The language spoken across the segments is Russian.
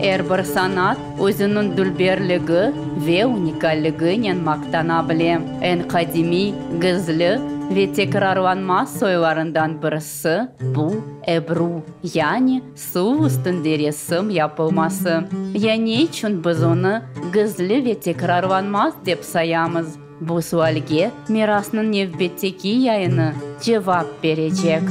Әрбір санат өзінің дүлберлігі ве уникаллігінен мақтана біле. Ән қадими, гізлі ве текрарланмас сойларындан бірісі бұл Ebru, яғни су үстінде ресім yapılması. Яғни үшін біз оны гізлі ве текрарланмас деп sayамыз. Бұл суалге мирасының невбеттеки яйыны жевап беречек.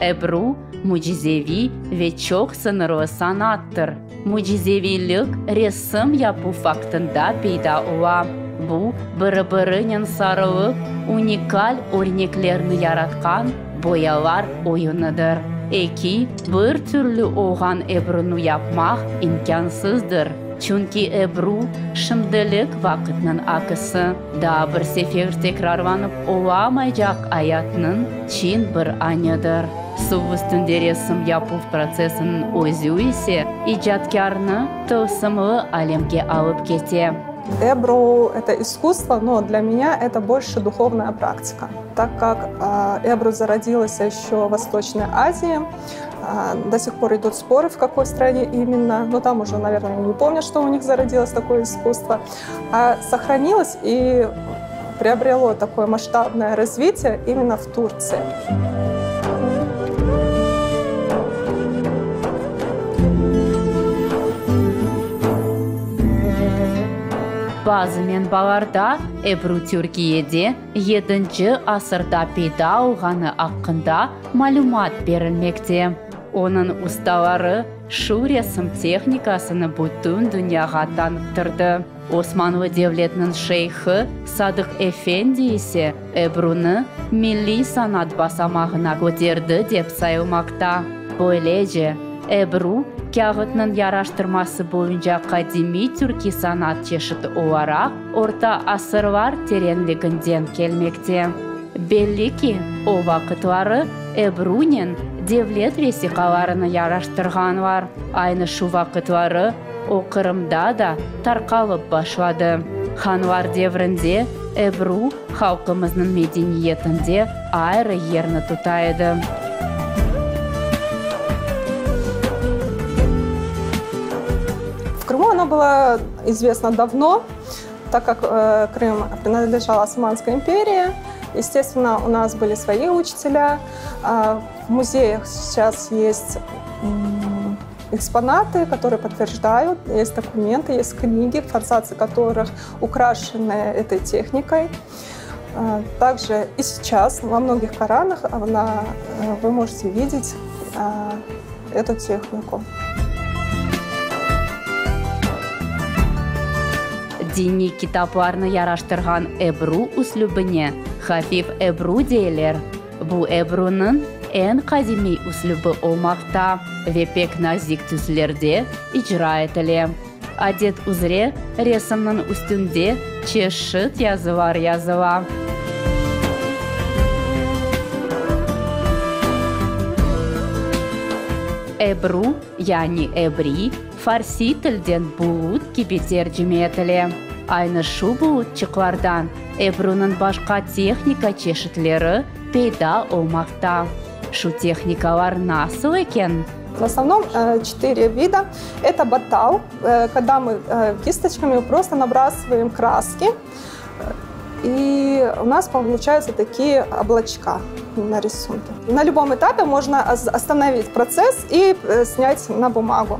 Ebru mucizevi ve çok sınırlı sanattır. Mucizevilik resim yapı faktında peyda ola. Bu bir-birinin sarılıp unikal örneklerini yaratkan boyalar oyunudur. Eki bir türlü olan Ebru'nu yapmak imkansızdır. Çünkü Ebru şimdilik vakitinin akısı. Daha bir sefer tekrarlanıp olamayacak hayatının çin bir anıdır. Su üstünde resim yapım prosesinin özü ise icatkarını tılsımlı alemge alıp kete. Ebru – это искусство, но для меня это больше духовная практика. Так как Ebru зародилась еще в Восточной Азии, до сих пор идут споры, в какой стране именно, но там уже, наверное, не помню, что у них зародилось такое искусство, а сохранилось и приобрело такое масштабное развитие именно в Турции. Bazı menbalarda Ebru Türkiye'de 7. asırda peyda olğanı hakkında malumat verilmekte. Onun ustaları şu resim teknikasını bütün dünyaya tanıttırdı. Osmanlı Devleti'nin şeyhi Sadık Efendi ise Ebru'nu milli sanat basamağına koyderdi dep sayılmakta. Böylece Ebru kağıtının yaraştırması boyunca kadimi Türkiye sanat çeşidi olarak orta asırlar terenliğinden gelmekte. Belli ki o vakitları Ebru'nun devlet vesikalarını yaraştırganlar. Aynı şu vakitları o Kırım'da da tarqalıp başladı. Hanlar devrinde Ebru halkımızın medeniyetinde ayrı yerini tutaydı. В Крыму она была известна давно, так как Крым принадлежал Османской империи. Естественно, у нас были свои учителя. В музеях сейчас есть экспонаты, которые подтверждают, есть документы, есть книги, форзации которых украшены этой техникой. Также и сейчас во многих Коранах вы можете видеть эту технику. Dini kitaplarını yaraştırgan Ebru üslubine hafif Ebru deyler. Bu Ebru'nun en kadimi üslubu olmakta ve pek nazik tüslerde icra edilir. Adet üzere resimnin üstünde çeşit yazılar yazılar. Ebru yani Ebri Farsi tilden bulut gibi tercüme edilir. Aynı şu bulutçıklardan Ebru'nun başka teknika çeşitleri peyda olmakta. Şu техникалар nasıl eken? В основном 4 вида. Это батал, когда мы кисточками просто набрасываем краски, и у нас получаются такие облачка на рисунке. На любом этапе можно остановить процесс и снять на бумагу.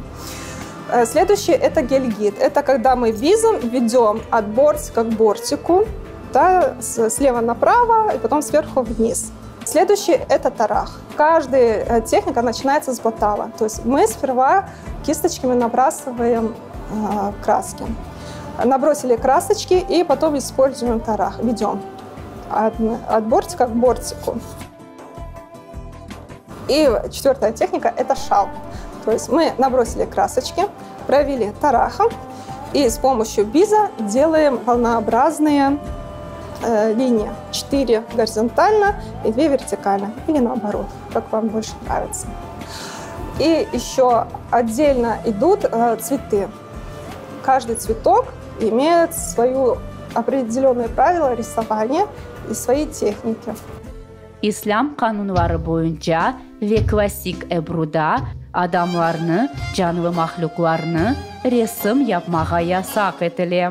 Следующий – это гельгит. Это когда мы визом ведем от бортика к бортику, да, слева направо и потом сверху вниз. Следующий – это тарах. Каждая техника начинается с батала. То есть мы сперва кисточками набрасываем краски. Набросили красочки и потом используем тарах, ведем от бортика к бортику. И 4-я техника – это шал. То есть мы набросили красочки, провели тарахом И с помощью биза делаем волнообразные линии. 4 горизонтально и 2 вертикально. Или наоборот, как вам больше нравится. И еще отдельно идут цветы. Каждый цветок имеет свою определенные правила рисования и свои техники. İslam kanunları boyunca ve klasik Ebru'da adamlarını, canlı mahluklarını resim yapmaya yasak edilir.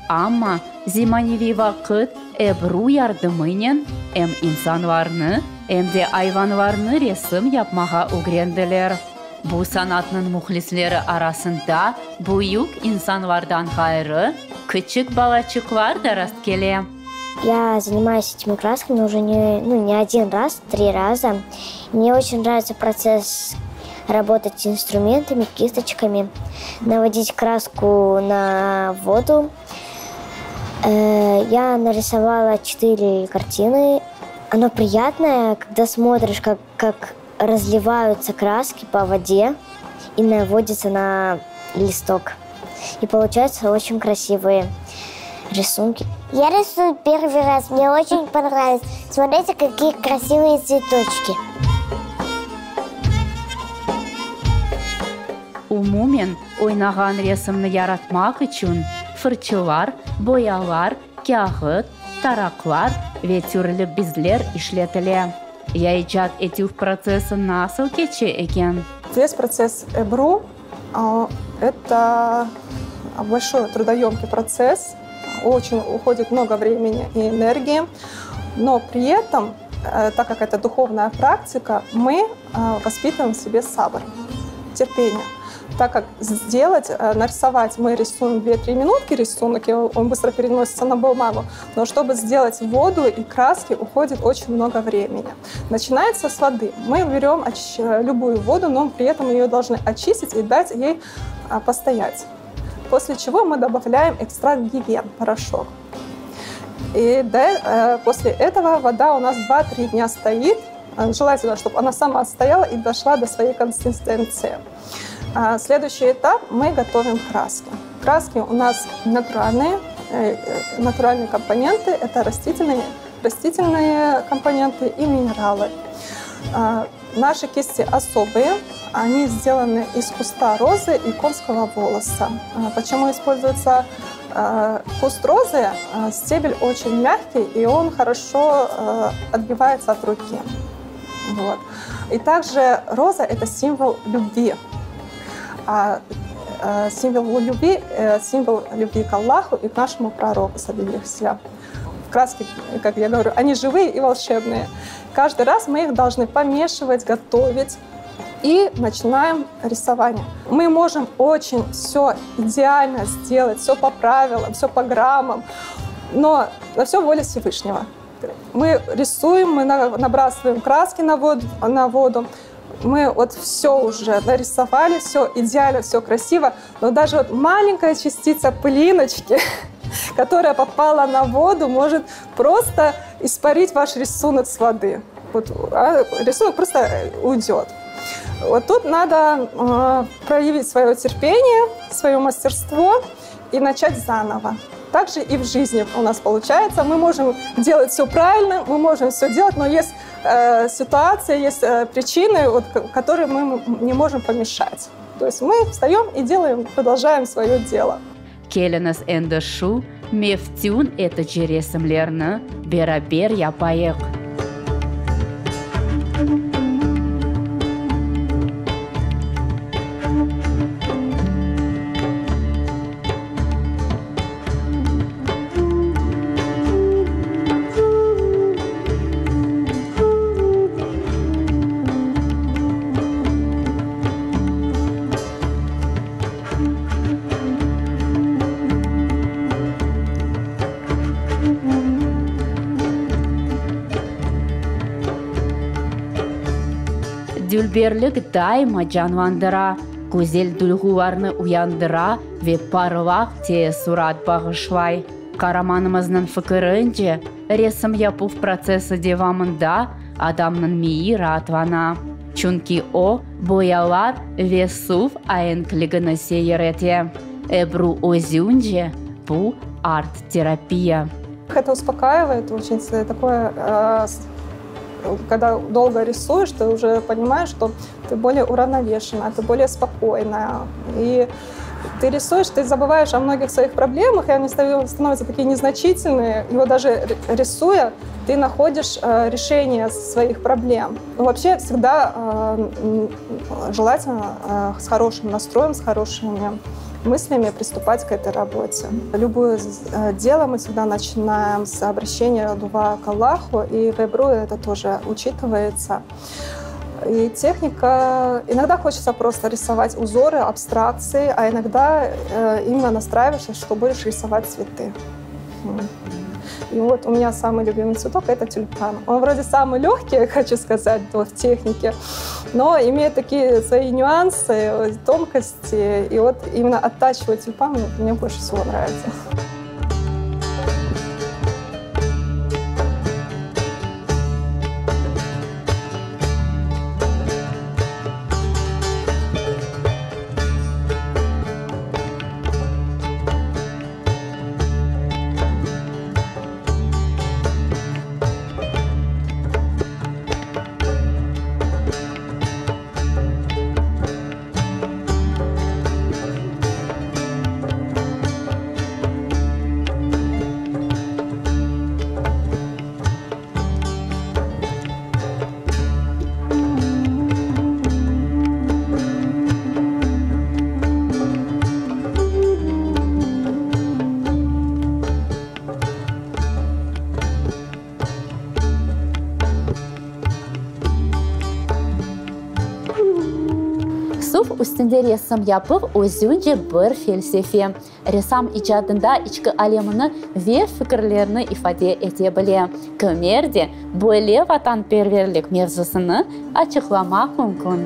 Ama zamanıvi vakit Ebru yardımıyla hem insanlarını hem de hayvanlarını resim yapmaya öğrendiler. Bu sanatın muhlisleri arasında büyük insanlardan gayrı küçük balacıklar da rast gelir. Я занимаюсь этими красками уже не один раз, 3 раза. Мне очень нравится процесс работать с инструментами, кисточками, наводить краску на воду. Я нарисовала 4 картины. Оно приятное, когда смотришь, как разливаются краски по воде и наводятся на листок. И получаются очень красивые рисунки. Я рисую первый раз, мне очень понравилось. Смотрите, какие красивые цветочки. Umumen oynanan resimni yaratmak için fırçalar, boyalar, kağıt, taraklar ve türlü bizler işletilir. Icat etüf процессы nasıl geçiyor eken? Весь процесс Ebru – это большой трудоемкий процесс, очень уходит много времени и энергии, но при этом, так как это духовная практика, мы воспитываем в себе сабр, терпение. Так как нарисовать, мы рисуем 2-3 минутки рисунок, и он быстро переносится на бумагу, но чтобы сделать воду и краски, уходит очень много времени. Начинается с воды. Мы берем любую воду, но при этом ее должны очистить и дать ей постоять. После чего мы добавляем экстракт гиген, порошок. И после этого вода у нас 2-3 дня стоит. Желательно, чтобы она сама стояла и дошла до своей консистенции. Следующий этап – мы готовим краски. Краски у нас натуральные компоненты – это растительные компоненты и минералы. Наши кисти особые, они сделаны из куста розы и конского волоса. Почему используется куст розы? Стебель очень мягкий, и он хорошо отбивается от руки. Вот. И также роза – это символ любви. Символ любви к Аллаху и к нашему пророку, саллиллаху. Краски, как я говорю, они живые и волшебные. Каждый раз мы их должны помешивать, готовить и начинаем рисование. Мы можем очень все идеально сделать, все по правилам, все по граммам, но на все воля Всевышнего. Мы рисуем, мы набрасываем краски на воду. Мы вот все уже нарисовали, все идеально, все красиво, но даже вот маленькая частица пылиночки, которая попала на воду, может просто испарить ваш рисунок с воды. Вот, рисунок просто уйдет. Вот тут надо проявить свое терпение, свое мастерство и начать заново. Так же и в жизни у нас получается. Мы можем делать все правильно, мы можем все делать, но есть ситуации, есть причины, которые мы не можем помешать. То есть мы встаем и делаем, продолжаем свое дело. Келiniz endi shu meftun etici resimlerini beraber yapayıq. Dülberlik daima canlandıra, güzel duygularını uyandıra ve parlak teessürat bağışlay. Kahramanımızın fikrince, resim yapıp prosesi devamında adamın miyi rahatlana. Çünkü o boyalar ve su ayınkligini seyretti. Эбру өзүнже бу арт-терапия. Это успокаивает очень такое, когда долго рисуешь, ты уже понимаешь, что ты более уравновешена, ты более спокойная. И ты рисуешь, ты забываешь о многих своих проблемах, и они становятся такие незначительные. И вот даже рисуя, ты находишь решение своих проблем. Но вообще всегда желательно с хорошим настроем, с хорошими мыслями приступать к этой работе. Любое дело мы всегда начинаем с обращения дуа к Аллаху, и в Эбру это тоже учитывается. И техника... Иногда хочется просто рисовать узоры, абстракции, а иногда именно настраиваешься, что будешь рисовать цветы. И вот у меня самый любимый цветок – это тюльпан. Он вроде самый легкий, хочу сказать, в технике, но имеет такие свои нюансы, тонкости. И вот именно оттачивать тюльпан мне больше всего нравится. Суф үстінде ресім япып, өзінже бір фельсефе. Ресам ижадында ичкі алеміні ве фікірлеріні ифаде ете біле. Көмерде бөле ватанперверлік мевзусыны ачықламақ мүмкін.